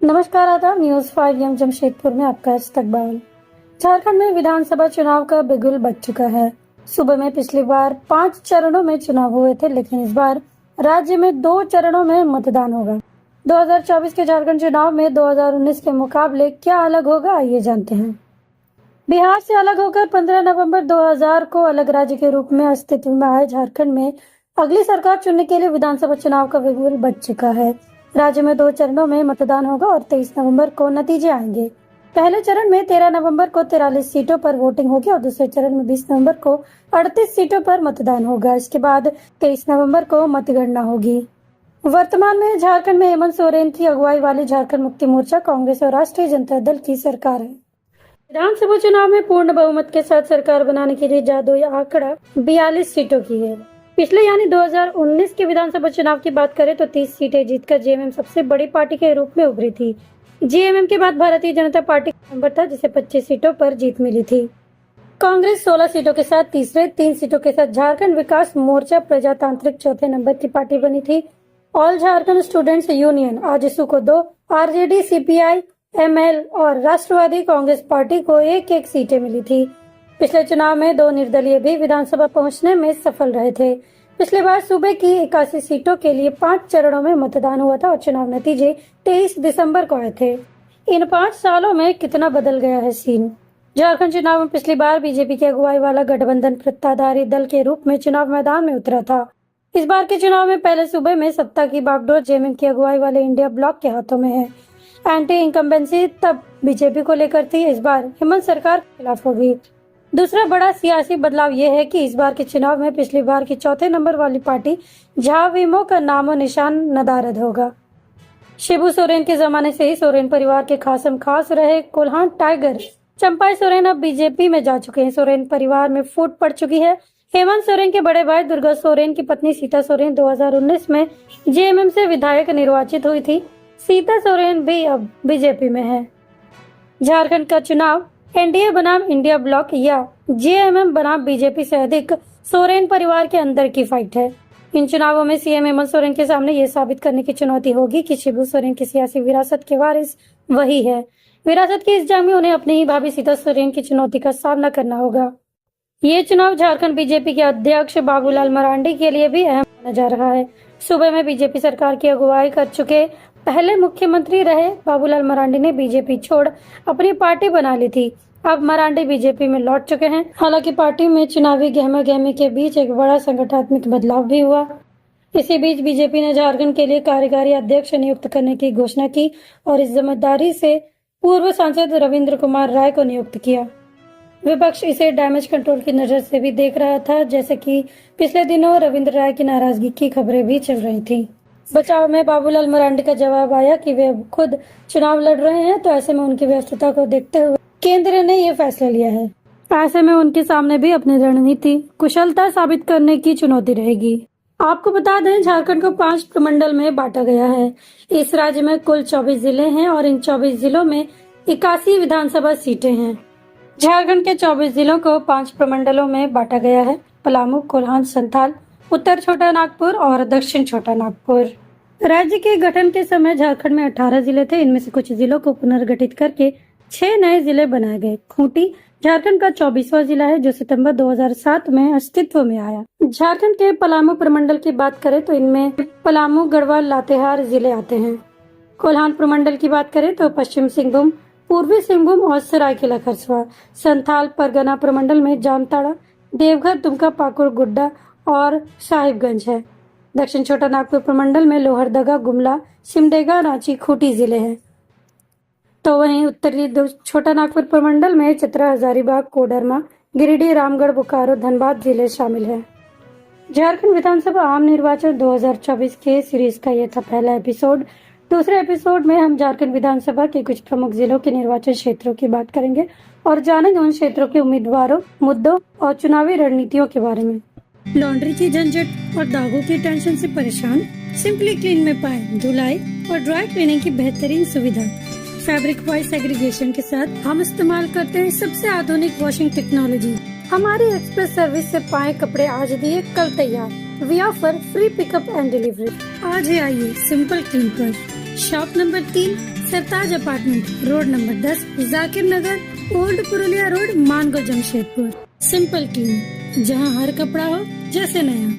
नमस्कार, आदाब। News 5 M Jamshedpur में आपका इस्तकबाल। झारखंड में विधानसभा चुनाव का बिगुल बज चुका है। सूबे में पिछली बार 5 चरणों में चुनाव हुए थे, लेकिन इस बार राज्य में 2 चरणों में मतदान होगा। 2024 के झारखंड चुनाव में 2019 के मुकाबले क्या अलग होगा, आइए जानते हैं। बिहार से अलग होकर 15 नवंबर 2000 को अलग राज्य के रूप में अस्तित्व में आए झारखंड में अगली सरकार चुनने के लिए विधानसभा चुनाव का बिगुल बज चुका है। राज्य में 2 चरणों में मतदान होगा और 23 नवंबर को नतीजे आएंगे। पहले चरण में 13 नवंबर को 43 सीटों पर वोटिंग होगी और दूसरे चरण में 20 नवंबर को 38 सीटों पर मतदान होगा। इसके बाद 23 नवंबर को मतगणना होगी। वर्तमान में झारखंड में हेमंत सोरेन की अगुवाई वाली झारखंड मुक्ति मोर्चा, कांग्रेस और राष्ट्रीय जनता दल की सरकार है। विधानसभा चुनाव में पूर्ण बहुमत के साथ सरकार बनाने के लिए जादुई आंकड़ा 42 सीटों की है। पिछले यानी 2019 के विधानसभा चुनाव की बात करें तो 30 सीटें जीतकर जेएमएम सबसे बड़ी पार्टी के रूप में उभरी थी। जेएमएम के बाद भारतीय जनता पार्टी का नंबर था, जिसे 25 सीटों पर जीत मिली थी। कांग्रेस 16 सीटों के साथ तीसरे, 3 सीटों के साथ झारखंड विकास मोर्चा प्रजातांत्रिक चौथे नंबर की पार्टी बनी थी। All Jharkhand students union AJSU को 2, आरजेडी, सीपीआई, एमएल और राष्ट्रवादी कांग्रेस पार्टी को 1-1 सीटें मिली थी। पिछले चुनाव में 2 निर्दलीय भी विधानसभा पहुंचने में सफल रहे थे। पिछली बार सूबे की 81 सीटों के लिए 5 चरणों में मतदान हुआ था और चुनाव नतीजे 23 दिसंबर को आए थे। इन 5 सालों में कितना बदल गया है सीन। झारखंड चुनाव में पिछली बार बीजेपी की अगुवाई वाला गठबंधन सत्ताधारी दल के रूप में चुनाव मैदान में उतरा था। इस बार के चुनाव में पहले सूबे में सत्ता की बागडोर जेएमएम की अगुवाई वाले इंडिया ब्लॉक के हाथों में है। एंटी इनकम्बेंसी तब बीजेपी को लेकर थी, इस बार हेमंत सरकार के खिलाफ होगी। दूसरा बड़ा सियासी बदलाव यह है कि इस बार के चुनाव में पिछली बार की चौथे नंबर वाली पार्टी झाविमो का नामो निशान नदारद होगा। शिबू सोरेन के जमाने से ही सोरेन परिवार के खासम खास रहे कोल्हान टाइगर चंपाई सोरेन अब बीजेपी में जा चुके हैं। सोरेन परिवार में फूट पड़ चुकी है। हेमंत सोरेन के बड़े भाई दुर्गा सोरेन की पत्नी सीता सोरेन 2019 में जेएमएम से विधायक निर्वाचित हुई थी। सीता सोरेन भी अब बीजेपी में है। झारखंड का चुनाव एनडीए बनाम इंडिया ब्लॉक या जेएमएम बनाम बीजेपी से अधिक सोरेन परिवार के अंदर की फाइट है। इन चुनावों में सीएम हेमंत सोरेन के सामने ये साबित करने की चुनौती होगी कि शिबू सोरेन की सियासी विरासत के वारिस वही है। विरासत की इस जंग में उन्हें अपनी ही भाभी सीता सोरेन की चुनौती का सामना करना होगा। ये चुनाव झारखंड बीजेपी के अध्यक्ष बाबूलाल मरांडी के लिए भी अहम माना जा रहा है। सूबे में बीजेपी सरकार की अगुवाई कर चुके पहले मुख्यमंत्री रहे बाबूलाल मरांडी ने बीजेपी छोड़ अपनी पार्टी बना ली थी। अब मरांडी बीजेपी में लौट चुके हैं। हालांकि पार्टी में चुनावी गहमा-गहमी के बीच एक बड़ा संगठनात्मक बदलाव भी हुआ। इसी बीच बीजेपी ने झारखंड के लिए कार्यकारी अध्यक्ष नियुक्त करने की घोषणा की और इस जिम्मेदारी से पूर्व सांसद रविंद्र कुमार राय को नियुक्त किया। विपक्ष इसे डैमेज कंट्रोल की नजर से भी देख रहा था, जैसे कि पिछले दिनों रविंद्र राय की नाराजगी की खबरें भी चल रही थी। बचाव में बाबूलाल मरांडी का जवाब आया कि वे अब खुद चुनाव लड़ रहे हैं, तो ऐसे में उनकी व्यस्तता को देखते हुए केंद्र ने ये फैसला लिया है। ऐसे में उनके सामने भी अपनी रणनीति कुशलता साबित करने की चुनौती रहेगी। आपको बता दें, झारखंड को 5 प्रमंडल में बांटा गया है। इस राज्य में कुल 24 जिले हैं और इन 24 जिलों में 81 विधानसभा सीटें हैं। झारखंड के 24 जिलों को 5 प्रमंडलों में बांटा गया है: पलामू, कोल्हान, संथाल, उत्तर छोटा नागपुर और दक्षिण छोटा नागपुर। राज्य के गठन के समय झारखंड में 18 जिले थे। इनमें से कुछ जिलों को पुनर्गठित करके 6 नए जिले बनाए गए। खूंटी झारखंड का 24वां जिला है, जो सितंबर 2007 में अस्तित्व में आया। झारखंड के पलामू प्रमंडल की बात करें तो इनमें पलामू, गढ़वाल, लातेहार जिले आते हैं। कोल्हान प्रमंडल की बात करें तो पश्चिम सिंहभूम, पूर्वी सिंहभूम और सरायकेला खरसुआ। संथाल परगना प्रमंडल में जामताड़ा, देवघर, दुमका, पाकुड़, गोड्डा और साहिबगंज है। दक्षिण छोटा नागपुर प्रमंडल में लोहरदगा, गुमला, सिमडेगा, रांची, खूंटी जिले हैं। तो वहीं उत्तरी छोटा नागपुर प्रमंडल में चतरा, हजारीबाग, कोडरमा, गिरिडीह, रामगढ़, बोकारो, धनबाद जिले शामिल है। झारखंड विधानसभा आम निर्वाचन 2024 के सीरीज का यह था पहला एपिसोड। दूसरे एपिसोड में हम झारखंड विधानसभा के कुछ प्रमुख जिलों के निर्वाचन क्षेत्रों की बात करेंगे और जानेंगे उन क्षेत्रों के उम्मीदवारों, मुद्दों और चुनावी रणनीतियों के बारे में। लॉन्ड्री की झंझट और दागों की टेंशन से परेशान? सिंपली क्लीन में पाएं धुलाई और ड्राई क्लीनिंग की बेहतरीन सुविधा। फैब्रिक वॉइस एग्रीगेशन के साथ हम इस्तेमाल करते हैं सबसे आधुनिक वॉशिंग टेक्नोलॉजी। हमारी एक्सप्रेस सर्विस से पाए कपड़े आज दिए कल तैयार। We offer free pickup and delivery. आज ही आइए सिंपल क्लीन पर। Shop number 3, Sartaj apartment, road number 10, Zakir Nagar, old Purulia road, Mango, Jamshedpur. Simple clean, जहां हर कपड़ा हो जैसे नया।